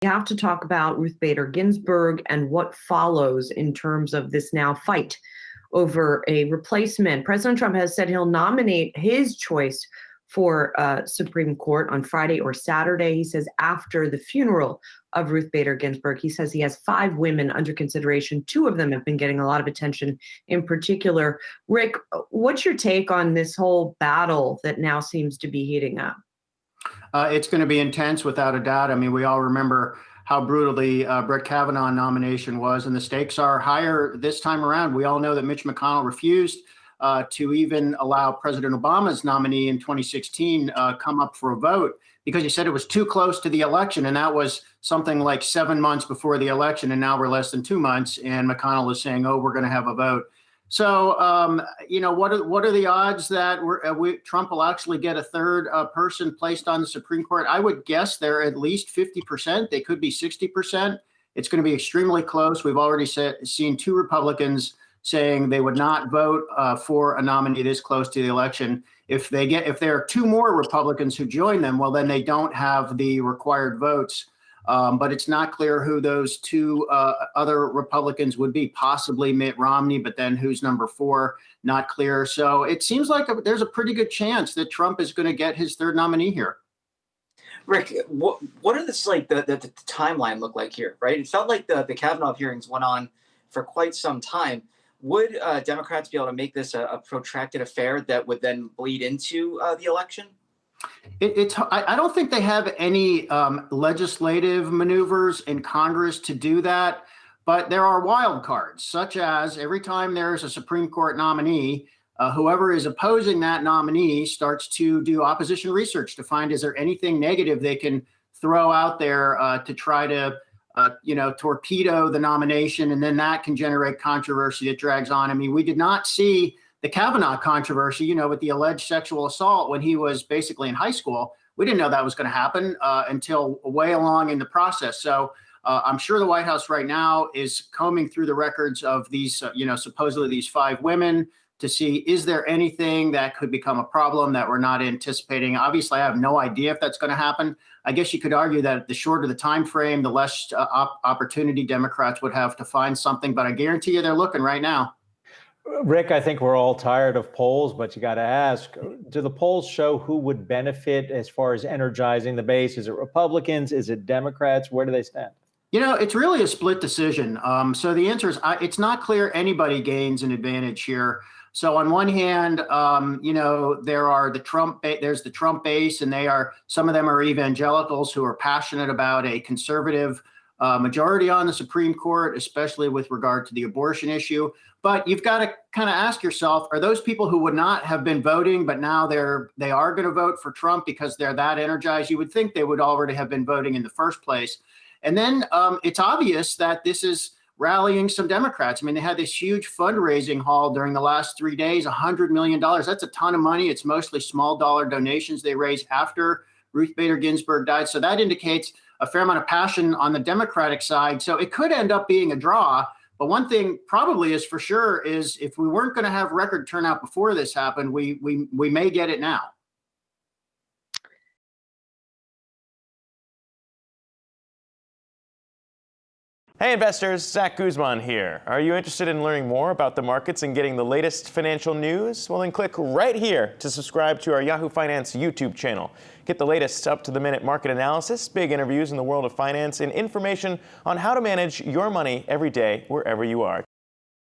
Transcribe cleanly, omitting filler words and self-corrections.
We have to talk about Ruth Bader Ginsburg and what follows in terms of this now fight over a replacement. President Trump has said he'll nominate his choice for Supreme Court on Friday or Saturday. He says after the funeral of Ruth Bader Ginsburg. He says he has 5 women under consideration. 2 of them have been getting a lot of attention in particular. Rick, what's your take on this whole battle that now seems to be heating up? It's going to be intense without a doubt. I mean, we all remember how brutally Brett Kavanaugh nomination was, and the stakes are higher this time around. We all know that Mitch McConnell refused to even allow President Obama's nominee in 2016 come up for a vote because he said it was too close to the election, and that was something like 7 months before the election, and now we're less than 2 months, and McConnell is saying, "Oh, we're going to have a vote." So, what are the odds that Trump will actually get a third person placed on the Supreme Court? I would guess they're at least 50%. They could be 60%. It's going to be extremely close. We've already seen 2 Republicans saying they would not vote for a nominee this close to the election. If there are 2 more Republicans who join them, well, then they don't have the required votes. But it's not clear who those 2 other Republicans would be, possibly Mitt Romney, but then who's number 4, not clear. So it seems like there's a pretty good chance that Trump is going to get his third nominee here. Rick, what are the timeline look like here, right? It felt like the Kavanaugh hearings went on for quite some time. Would Democrats be able to make this a protracted affair that would then bleed into the election? I don't think they have any legislative maneuvers in Congress to do that, but there are wild cards, such as every time there's a Supreme Court nominee, whoever is opposing that nominee starts to do opposition research to find, is there anything negative they can throw out there to try to torpedo the nomination, and then that can generate controversy that drags on. I mean, we did not see the Kavanaugh controversy, with the alleged sexual assault when he was basically in high school. We didn't know that was going to happen until way along in the process. So I'm sure the White House right now is combing through the records of these, supposedly these 5 women to see, is there anything that could become a problem that we're not anticipating? Obviously, I have no idea if that's going to happen. I guess you could argue that the shorter the time frame, the less opportunity Democrats would have to find something. But I guarantee you they're looking right now. Rick, I think we're all tired of polls, but you got to ask, do the polls show who would benefit as far as energizing the base? Is it Republicans? Is it Democrats? Where do they stand? It's really a split decision. So the answer is it's not clear anybody gains an advantage here. So on one hand, there's the Trump base, and some of them are evangelicals who are passionate about a conservative majority on the Supreme Court, especially with regard to the abortion issue. But you've got to kind of ask yourself, are those people who would not have been voting, but now they are going to vote for Trump because they're that energized? You would think they would already have been voting in the first place. And then it's obvious that this is rallying some Democrats. I mean, they had this huge fundraising haul during the last 3 days, $100 million. That's a ton of money. It's mostly small dollar donations they raised after Ruth Bader Ginsburg died. So that indicates a fair amount of passion on the Democratic side. So it could end up being a draw. But one thing probably is for sure is if we weren't going to have record turnout before this happened, we may get it now. Hey investors, Zach Guzman here. Are you interested in learning more about the markets and getting the latest financial news? Well, then click right here to subscribe to our Yahoo Finance YouTube channel. Get the latest up-to-the-minute market analysis, big interviews in the world of finance, and information on how to manage your money every day wherever you are.